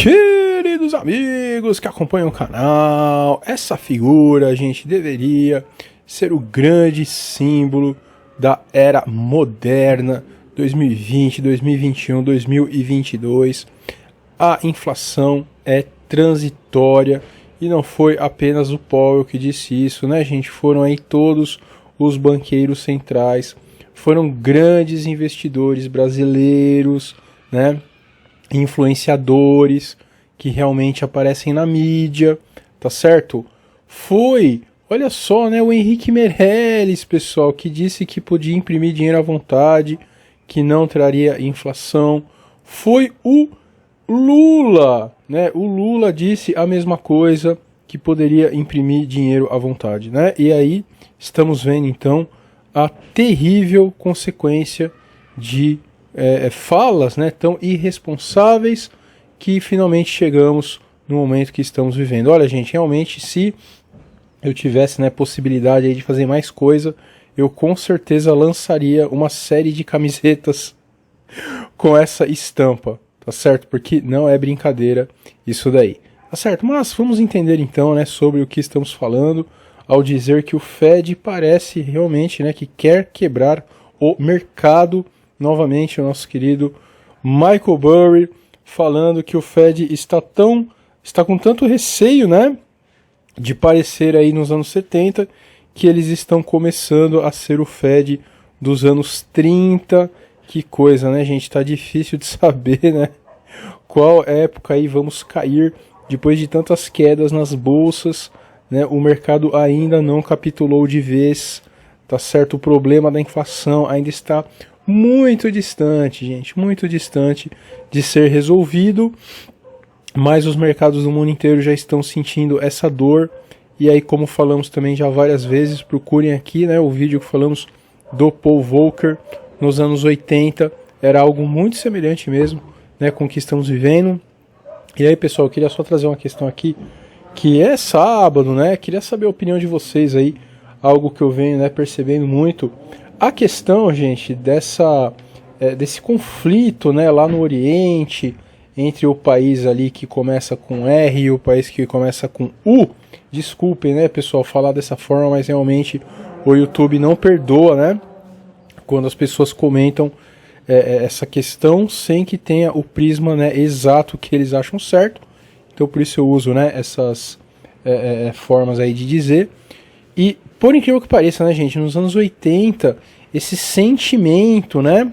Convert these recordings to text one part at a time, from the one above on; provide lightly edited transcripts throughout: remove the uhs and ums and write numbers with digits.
Queridos amigos que acompanham o canal, essa figura, gente, deveria ser o grande símbolo da era moderna 2020, 2021, 2022. A inflação é transitória e não foi apenas o Powell que disse isso, né, gente? Foram aí todos os banqueiros centrais, foram grandes investidores brasileiros, né? Influenciadores que realmente aparecem na mídia, tá certo? Foi, olha só, né, o Henrique Meirelles, pessoal, que disse que podia imprimir dinheiro à vontade, que não traria inflação. Foi o Lula, né? O Lula disse a mesma coisa, que poderia imprimir dinheiro à vontade, né? E aí estamos vendo então a terrível consequência de falas, né, tão irresponsáveis que finalmente chegamos no momento que estamos vivendo. Olha, gente, realmente, se eu tivesse, né, possibilidade aí de fazer mais coisa, eu com certeza lançaria uma série de camisetas com essa estampa, tá certo? Porque não é brincadeira isso daí, tá certo? Mas vamos entender então, né, sobre o que estamos falando ao dizer que o Fed parece realmente, né, que quer quebrar o mercado. Novamente o nosso querido Michael Burry falando que o Fed está com tanto receio, né, de parecer aí nos anos 70, que eles estão começando a ser o Fed dos anos 30. Que coisa, né, gente? Tá difícil de saber, né, qual época aí vamos cair depois de tantas quedas nas bolsas, né? O mercado ainda não capitulou de vez, tá certo? O problema da inflação ainda está muito distante, gente, muito distante de ser resolvido, mas os mercados do mundo inteiro já estão sentindo essa dor. E aí, como falamos também já várias vezes, procurem aqui, né, o vídeo que falamos do Paul Volcker nos anos 80, era algo muito semelhante mesmo, né, com o que estamos vivendo. E aí, pessoal, eu queria só trazer uma questão aqui, que é sábado, né, queria saber a opinião de vocês aí, algo que eu venho, né, percebendo muito. A questão, gente, desse conflito, né, lá no Oriente, entre o país ali que começa com R e o país que começa com U. Desculpem, né, pessoal, falar dessa forma, mas realmente o YouTube não perdoa, né, quando as pessoas comentam essa questão sem que tenha o prisma, né, exato que eles acham certo. Então por isso eu uso, né, essas formas aí de dizer. E por incrível que pareça, né, gente, nos anos 80, esse sentimento, né,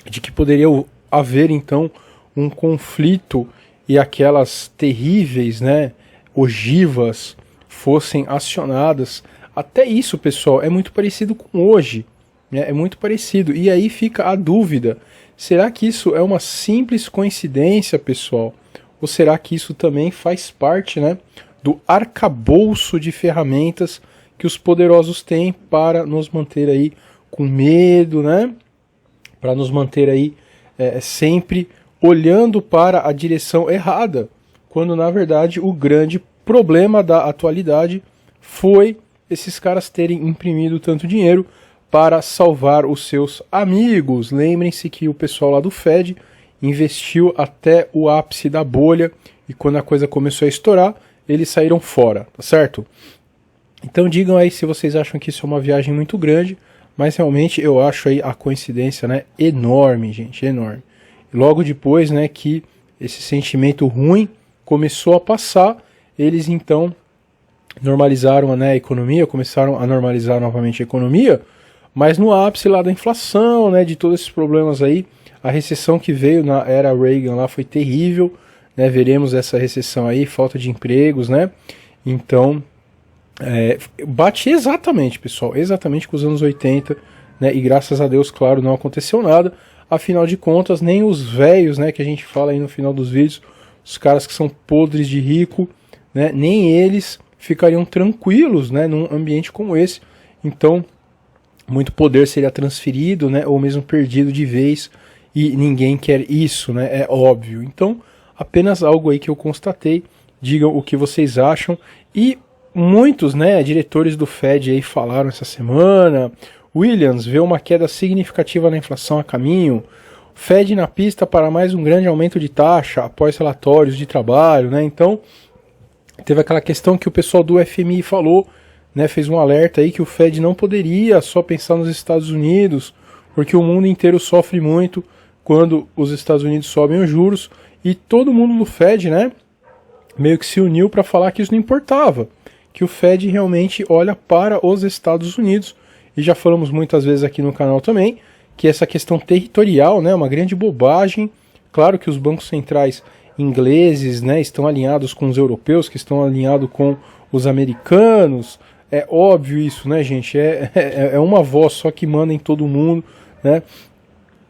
de que poderia haver, então, um conflito e aquelas terríveis, né, ogivas fossem acionadas, até isso, pessoal, é muito parecido com hoje, né, é muito parecido. E aí fica a dúvida, será que isso é uma simples coincidência, pessoal? Ou será que isso também faz parte, né, do arcabouço de ferramentas que os poderosos têm para nos manter aí com medo, né? Para nos manter aí sempre olhando para a direção errada, quando na verdade o grande problema da atualidade foi esses caras terem imprimido tanto dinheiro para salvar os seus amigos. Lembrem-se que o pessoal lá do Fed investiu até o ápice da bolha e quando a coisa começou a estourar, eles saíram fora, tá certo? Então digam aí se vocês acham que isso é uma viagem muito grande, mas realmente eu acho aí a coincidência, né, enorme, gente, enorme. E logo depois, né, que esse sentimento ruim começou a passar, eles então normalizaram, né, a economia, começaram a normalizar novamente a economia, mas no ápice lá da inflação, né, de todos esses problemas aí, a recessão que veio na era Reagan lá foi terrível, né, veremos essa recessão aí, falta de empregos, né, então bate exatamente, pessoal, exatamente com os anos 80, né, e graças a Deus, claro, não aconteceu nada, afinal de contas, nem os velhos, né, que a gente fala aí no final dos vídeos, os caras que são podres de rico, né, nem eles ficariam tranquilos, né, num ambiente como esse. Então, muito poder seria transferido, né, ou mesmo perdido de vez, e ninguém quer isso, né, é óbvio. Então, apenas algo aí que eu constatei, digam o que vocês acham. E muitos, né, diretores do Fed aí falaram essa semana. Williams vê uma queda significativa na inflação a caminho. Fed na pista para mais um grande aumento de taxa após relatórios de trabalho, né? Então, teve aquela questão que o pessoal do FMI falou, né, fez um alerta aí que o Fed não poderia só pensar nos Estados Unidos, porque o mundo inteiro sofre muito quando os Estados Unidos sobem os juros, e todo mundo do Fed, né, meio que se uniu para falar que isso não importava, que o Fed realmente olha para os Estados Unidos, e já falamos muitas vezes aqui no canal também, que essa questão territorial, né, é uma grande bobagem. Claro que os bancos centrais ingleses, né, estão alinhados com os europeus, que estão alinhados com os americanos. É óbvio isso, né, gente? É uma voz só que manda em todo mundo, né?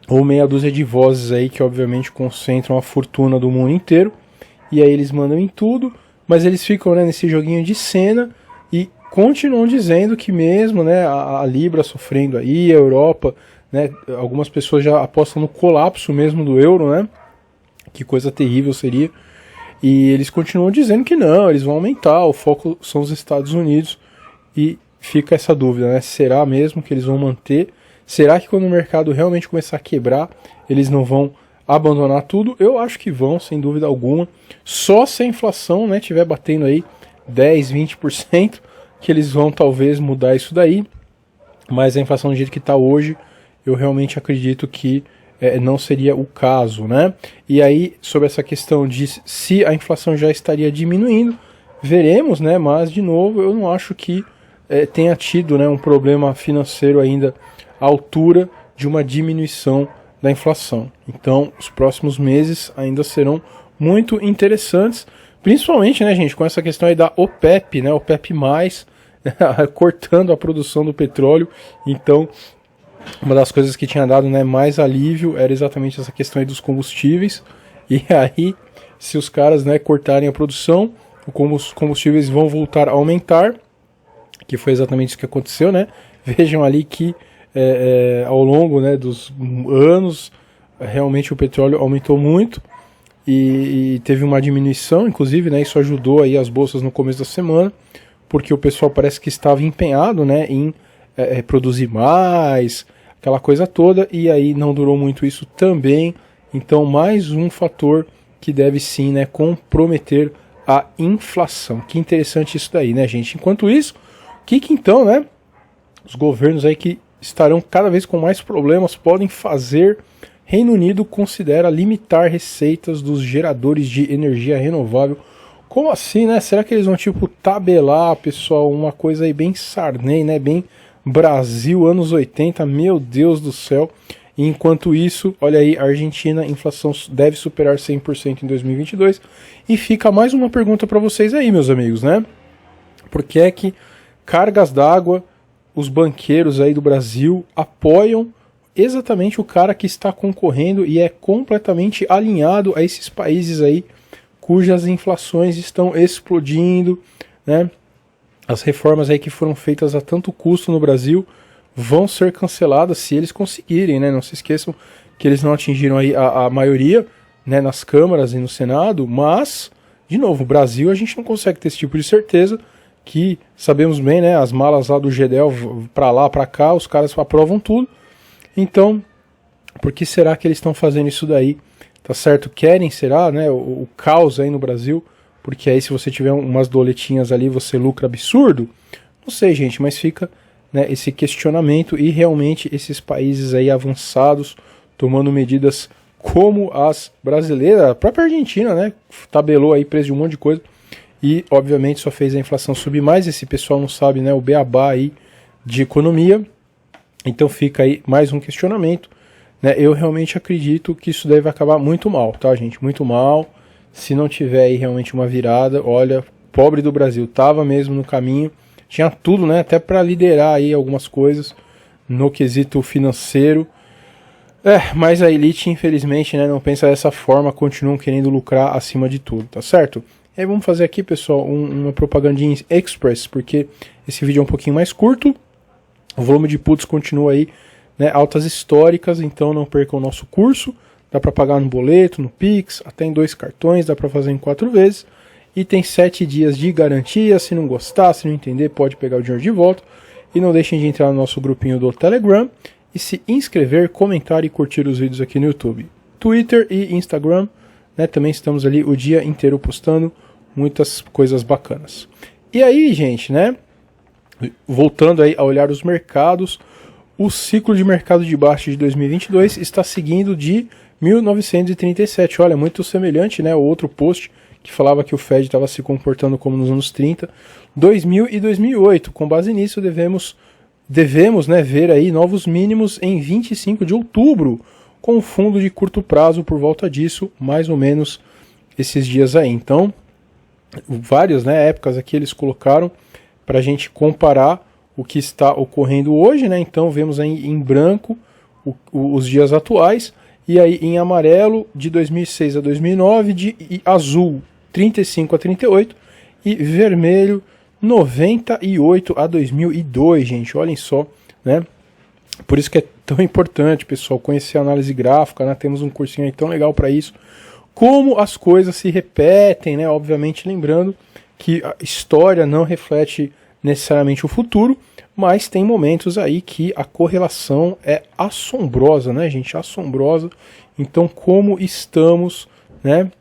Ou meia dúzia de vozes aí que obviamente concentram a fortuna do mundo inteiro. E aí eles mandam em tudo, mas eles ficam, né, nesse joguinho de cena e continuam dizendo que mesmo, né, a Libra sofrendo aí, a Europa, né, algumas pessoas já apostam no colapso mesmo do euro, né? Que coisa terrível seria. E eles continuam dizendo que não, eles vão aumentar, o foco são os Estados Unidos. E fica essa dúvida, né? Será mesmo que eles vão manter? Será que quando o mercado realmente começar a quebrar, eles não vão abandonar tudo? Eu acho que vão, sem dúvida alguma. Só se a inflação, né, estiver batendo aí 10, 20%, que eles vão talvez mudar isso daí. Mas a inflação do jeito que está hoje, eu realmente acredito que não seria o caso, né? E aí, sobre essa questão de se a inflação já estaria diminuindo, veremos, né? Mas, de novo, eu não acho que tenha tido, né, um problema financeiro ainda à altura de uma diminuição da inflação. Então, os próximos meses ainda serão muito interessantes, principalmente, né, gente, com essa questão aí da OPEP, né, OPEP+, cortando a produção do petróleo. Então, uma das coisas que tinha dado, né, mais alívio era exatamente essa questão aí dos combustíveis. E aí, se os caras, né, cortarem a produção, os combustíveis vão voltar a aumentar, que foi exatamente isso que aconteceu, né? Vejam ali que ao longo, né, dos anos, realmente o petróleo aumentou muito e teve uma diminuição, inclusive, né, isso ajudou aí as bolsas no começo da semana, porque o pessoal parece que estava empenhado, né, em produzir mais, aquela coisa toda, e aí não durou muito isso também. Então, mais um fator que deve sim, né, comprometer a inflação. Que interessante isso daí, né, gente? Enquanto isso, o que então, né, os governos aí que estarão cada vez com mais problemas podem fazer? Reino Unido considera limitar receitas dos geradores de energia renovável. Como assim, né? Será que eles vão, tipo, tabelar, pessoal, uma coisa aí bem Sarney, né, bem Brasil, anos 80, meu Deus do céu. E enquanto isso, olha aí, a Argentina, a inflação deve superar 100% em 2022. E fica mais uma pergunta para vocês aí, meus amigos, né? Por que é que cargas d'água, os banqueiros aí do Brasil apoiam exatamente o cara que está concorrendo e é completamente alinhado a esses países aí cujas inflações estão explodindo, né? As reformas aí que foram feitas a tanto custo no Brasil vão ser canceladas se eles conseguirem, né? Não se esqueçam que eles não atingiram aí a maioria, né, nas câmaras e no Senado, mas, de novo, o Brasil a gente não consegue ter esse tipo de certeza, que sabemos bem, né, as malas lá do GDEL para lá, para cá, os caras aprovam tudo. Então, por que será que eles estão fazendo isso daí? Tá certo? Querem, será, né, o caos aí no Brasil? Porque aí se você tiver umas doletinhas ali, você lucra absurdo? Não sei, gente, mas fica, né, esse questionamento, e realmente esses países aí avançados tomando medidas como as brasileiras, a própria Argentina, né, tabelou aí preço de um monte de coisa e obviamente só fez a inflação subir mais. Esse pessoal não sabe, né, o beabá aí de economia. Então fica aí mais um questionamento, né? Eu realmente acredito que isso deve acabar muito mal, tá, gente? Muito mal. Se não tiver aí realmente uma virada, olha, pobre do Brasil, tava mesmo no caminho, tinha tudo, né, até para liderar aí algumas coisas no quesito financeiro. Mas a elite, infelizmente, né, não pensa dessa forma, continuam querendo lucrar acima de tudo, tá certo? E aí vamos fazer aqui, pessoal, uma propagandinha express, porque esse vídeo é um pouquinho mais curto, o volume de puts continua aí, né, altas históricas, então não percam o nosso curso. Dá para pagar no boleto, no Pix, até em 2 cartões, dá para fazer em 4 vezes. E tem 7 dias de garantia. Se não gostar, se não entender, pode pegar o dinheiro de volta. E não deixem de entrar no nosso grupinho do Telegram. e se inscrever, comentar e curtir os vídeos aqui no YouTube. Twitter e Instagram, né, também estamos ali o dia inteiro postando muitas coisas bacanas. E aí, gente, né, voltando aí a olhar os mercados, o ciclo de mercado de baixa de 2022 está seguindo de 1937. Olha, muito semelhante, né, ao outro post que falava que o Fed estava se comportando como nos anos 30, 2000 e 2008. Com base nisso, devemos, né, ver aí novos mínimos em 25 de outubro, com um fundo de curto prazo por volta disso, mais ou menos esses dias aí. Então, várias, né, épocas aqui eles colocaram para a gente comparar o que está ocorrendo hoje, né? Então vemos aí em branco os dias atuais, e aí em amarelo de 2006 a 2009, de azul 35 a 38 e vermelho 98 a 2002, gente. Olhem só, né? Por isso que é tão importante, pessoal, conhecer a análise gráfica, né? Temos um cursinho aí tão legal para isso. Como as coisas se repetem, né? Obviamente lembrando que a história não reflete necessariamente o futuro, mas tem momentos aí que a correlação é assombrosa, né, gente? Assombrosa. Então, como estamos, né,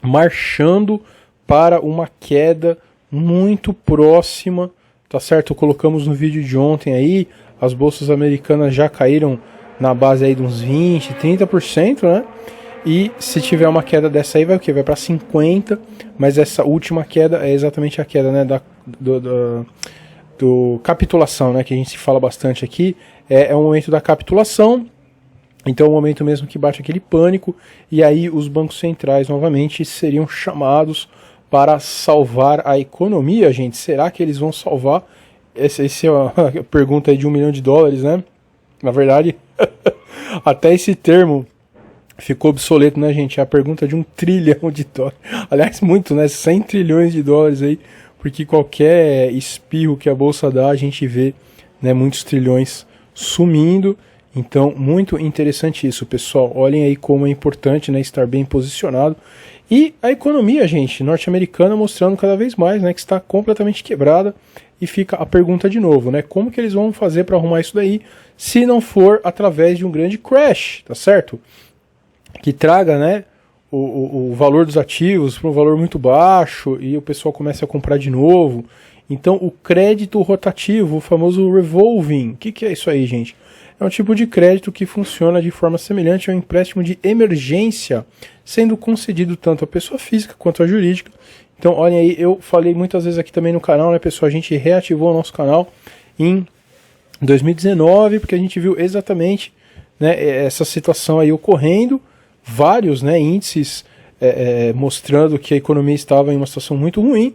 marchando para uma queda muito próxima, tá certo? Colocamos no vídeo de ontem aí, as bolsas americanas já caíram na base aí de uns 20, 30%, né? E se tiver uma queda dessa aí, vai o quê? Vai para 50%, mas essa última queda é exatamente a queda, né, do capitulação, né, que a gente se fala bastante aqui, é o momento da capitulação. Então é o momento mesmo que bate aquele pânico, e aí os bancos centrais novamente seriam chamados para salvar a economia, gente. Será que eles vão salvar? Essa é a pergunta aí de $1 milhão, né? Na verdade, até esse termo ficou obsoleto, né, gente? É a pergunta de $1 trilhão. Aliás, muito, né? 100 trilhões de dólares aí, porque qualquer espirro que a bolsa dá, a gente vê, né, muitos trilhões sumindo. Então, muito interessante isso, pessoal. Olhem aí como é importante, né, estar bem posicionado. E a economia, gente, norte-americana mostrando cada vez mais, né, que está completamente quebrada. E fica a pergunta de novo, né? Como que eles vão fazer para arrumar isso daí, se não for através de um grande crash, tá certo? Que traga, né, o valor dos ativos para um valor muito baixo e o pessoal começa a comprar de novo. Então, o crédito rotativo, o famoso revolving, o que é isso aí, gente? É um tipo de crédito que funciona de forma semelhante ao empréstimo de emergência, sendo concedido tanto à pessoa física quanto à jurídica. Então, olhem aí, eu falei muitas vezes aqui também no canal, né, pessoal? A gente reativou o nosso canal em 2019, porque a gente viu exatamente, né, essa situação aí ocorrendo, vários, né, índices mostrando que a economia estava em uma situação muito ruim,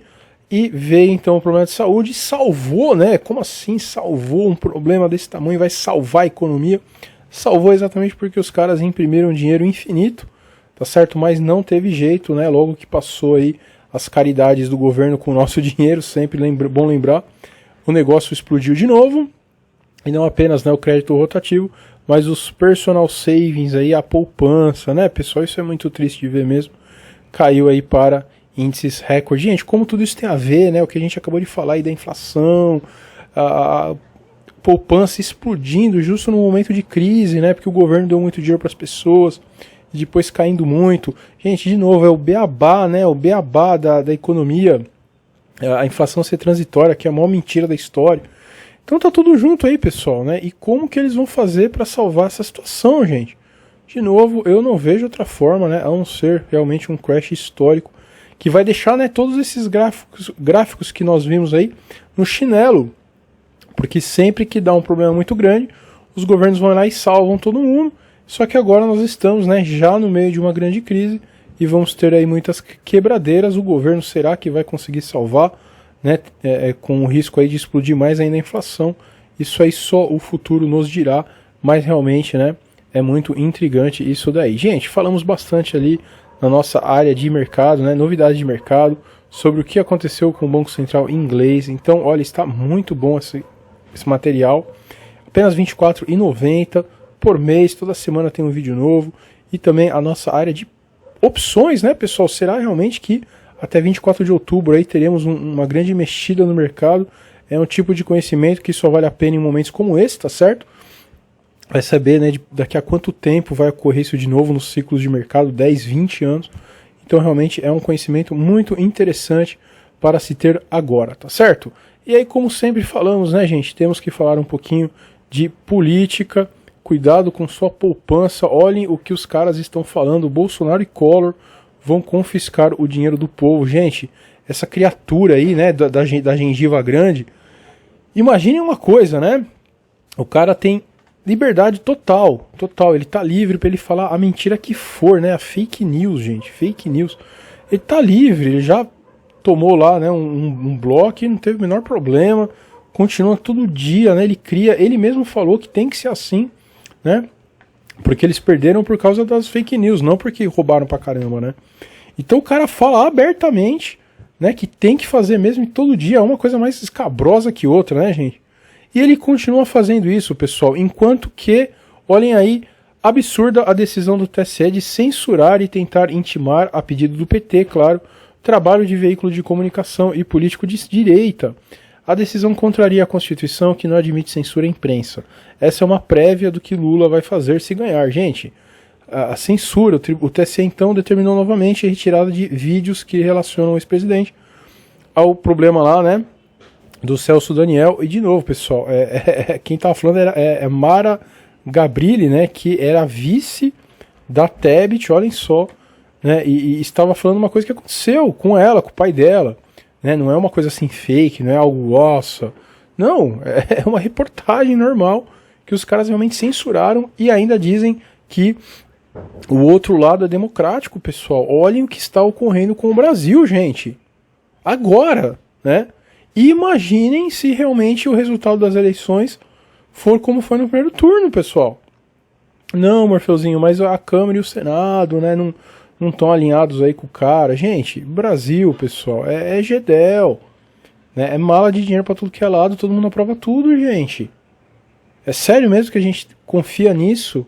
e veio então o problema de saúde e salvou, né? Como assim salvou um problema desse tamanho? Vai salvar a economia? Salvou exatamente porque os caras imprimiram dinheiro infinito, tá certo? Mas não teve jeito, né? Logo que passou aí as caridades do governo com o nosso dinheiro, sempre bom lembrar, o negócio explodiu de novo, e não apenas, né, o crédito rotativo, mas os personal savings aí, a poupança, né, pessoal? Isso é muito triste de ver mesmo. Caiu aí para índices recorde. Gente, como tudo isso tem a ver, né? O que a gente acabou de falar aí da inflação, a poupança explodindo justo no momento de crise, né? Porque o governo deu muito dinheiro para as pessoas, e depois caindo muito. Gente, de novo, é o beabá, né? O beabá da economia. A inflação ser transitória, que é a maior mentira da história. Então tá tudo junto aí, pessoal, né? E como que eles vão fazer para salvar essa situação, gente? De novo, eu não vejo outra forma, né? A não ser realmente um crash histórico que vai deixar, né, todos esses gráficos que nós vimos aí no chinelo. Porque sempre que dá um problema muito grande, os governos vão lá e salvam todo mundo. Só que agora nós estamos, né, já no meio de uma grande crise e vamos ter aí muitas quebradeiras. O governo será que vai conseguir salvar, né, com o risco aí de explodir mais ainda a inflação? Isso aí só o futuro nos dirá, mas realmente, né, é muito intrigante isso daí. Gente, falamos bastante ali na nossa área de mercado, né, novidades de mercado, sobre o que aconteceu com o Banco Central inglês. Então, olha, está muito bom esse material. Apenas R$ 24,90 por mês, toda semana tem um vídeo novo. E também a nossa área de opções, né, pessoal? Será realmente que até 24 de outubro aí teremos uma grande mexida no mercado? É um tipo de conhecimento que só vale a pena em momentos como esse, tá certo? vai saber, né, daqui a quanto tempo vai ocorrer isso de novo nos ciclos de mercado, 10, 20 anos. Então realmente é um conhecimento muito interessante para se ter agora, tá certo? E aí, como sempre falamos, né, gente, temos que falar um pouquinho de política, cuidado com sua poupança, olhem o que os caras estão falando, Bolsonaro e Collor vão confiscar o dinheiro do povo. Gente, essa criatura aí, né, da gengiva grande, imaginem uma coisa, né, o cara tem liberdade total, ele tá livre para ele falar a mentira que for, né, a fake news, gente, fake news, ele tá livre, ele já tomou lá, né, um bloco e não teve o menor problema, continua todo dia, né, ele cria, ele mesmo falou que tem que ser assim, né, porque eles perderam por causa das fake news, não porque roubaram pra caramba, né. Então o cara fala abertamente, né, que tem que fazer mesmo, e todo dia é uma coisa mais escabrosa que outra, né, gente. E ele continua fazendo isso, pessoal, enquanto que, olhem aí, absurda a decisão do TSE de censurar e tentar intimar, a pedido do PT, claro, trabalho de veículo de comunicação e político de direita. A decisão contraria a Constituição, que não admite censura à imprensa. Essa é uma prévia do que Lula vai fazer se ganhar. Gente, a censura, o TSE então determinou novamente a retirada de vídeos que relacionam o ex-presidente ao problema lá, né, do Celso Daniel. E de novo, pessoal, quem estava falando é Mara Gabrilli, né, que era vice da Tebet, olhem só, né, e estava falando uma coisa que aconteceu com ela, com o pai dela, né, não é uma coisa assim fake, não é algo nossa, não, é uma reportagem normal que os caras realmente censuraram e ainda dizem que o outro lado é democrático, pessoal. Olhem o que está ocorrendo com o Brasil, gente, agora, né, e imaginem se realmente o resultado das eleições for como foi no primeiro turno, pessoal. Não, Morfeuzinho, mas a Câmara e o Senado, né, não estão alinhados aí com o cara. Gente, Brasil, pessoal, é Gedel, né, é mala de dinheiro para tudo que é lado, todo mundo aprova tudo, gente. É sério mesmo que a gente confia nisso?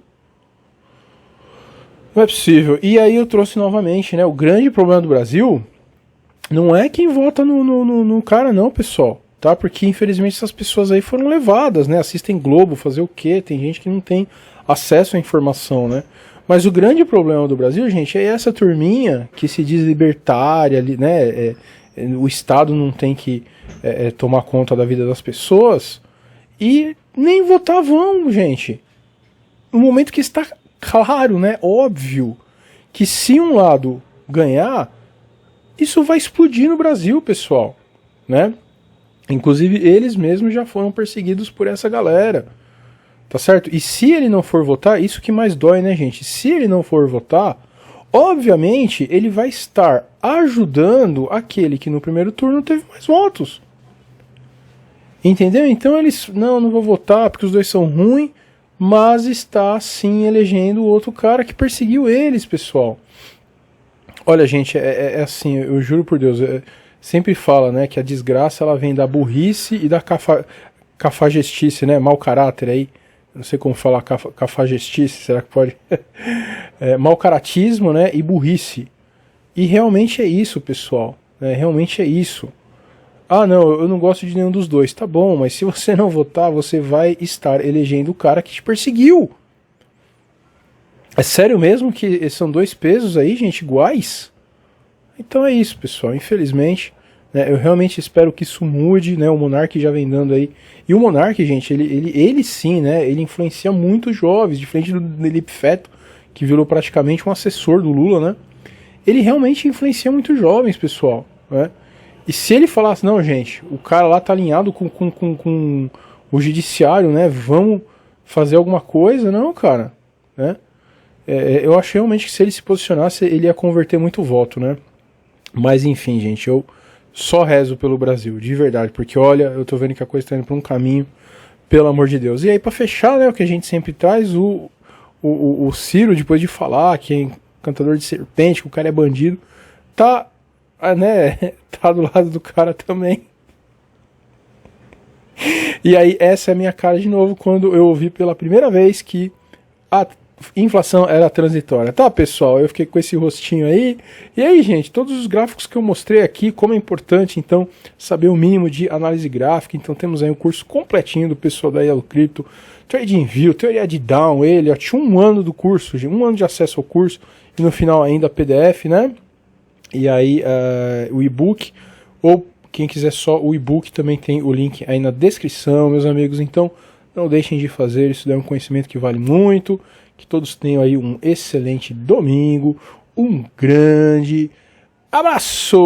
Não é possível. E aí eu trouxe novamente, né, o grande problema do Brasil não é quem vota no cara não, pessoal, tá? Porque infelizmente essas pessoas aí foram levadas, né, assistem Globo, fazer o quê? Tem gente que não tem acesso à informação, né? Mas o grande problema do Brasil, gente, é essa turminha que se diz libertária, né? O Estado não tem que tomar conta da vida das pessoas e nem votar vão, gente. No momento que está claro, né? Óbvio que se um lado ganhar, isso vai explodir no Brasil, pessoal, né? Inclusive eles mesmos já foram perseguidos por essa galera. Tá certo? E se ele não for votar, isso que mais dói, né, gente? Se ele não for votar, obviamente ele vai estar ajudando aquele que no primeiro turno teve mais votos. Entendeu? Então eles, não vou votar porque os dois são ruins, mas está sim elegendo o outro cara que perseguiu eles, pessoal. Olha, gente, é assim, eu juro por Deus, sempre fala, né, que a desgraça ela vem da burrice e da cafajestice, né, mau caráter aí. Não sei como falar cafajestice, será que pode? Mau caratismo, né, e burrice. E realmente é isso, pessoal. Realmente é isso. Ah, não, eu não gosto de nenhum dos dois. Tá bom, mas se você não votar, você vai estar elegendo o cara que te perseguiu. É sério mesmo que são dois pesos aí, gente, iguais? Então é isso, pessoal. Infelizmente, né, eu realmente espero que isso mude, né? O Monark já vem dando aí. E o Monark, gente, ele sim, né? Ele influencia muito jovens, diferente do Felipe Feto, que virou praticamente um assessor do Lula, né? Ele realmente influencia muito jovens, pessoal, né? E se ele falasse, não, gente, o cara lá tá alinhado com o judiciário, né? Vamos fazer alguma coisa, não, cara, né? Eu acho realmente que se ele se posicionasse, ele ia converter muito voto, né? Mas enfim, gente, eu só rezo pelo Brasil, de verdade, porque olha, eu tô vendo que a coisa tá indo pra um caminho, pelo amor de Deus. E aí, pra fechar, né, o que a gente sempre traz, o Ciro, depois de falar que é cantador de serpente, que o cara é bandido, tá, né, tá do lado do cara também. E aí, essa é a minha cara de novo, quando eu ouvi pela primeira vez que a inflação era transitória. Tá, pessoal, eu fiquei com esse rostinho aí. E aí, gente, todos os gráficos que eu mostrei aqui, como é importante, então, saber o mínimo de análise gráfica. Então, temos aí um curso completinho do pessoal da Yellow Crypto. TradingView, teoria de Down, ele, ó, tinha um ano do curso, um ano de acesso ao curso, e no final ainda PDF, né? E aí o e-book, ou quem quiser só o e-book, também tem o link aí na descrição, meus amigos. Então não deixem de fazer, isso é um conhecimento que vale muito. Que todos tenham aí um excelente domingo, um grande abraço!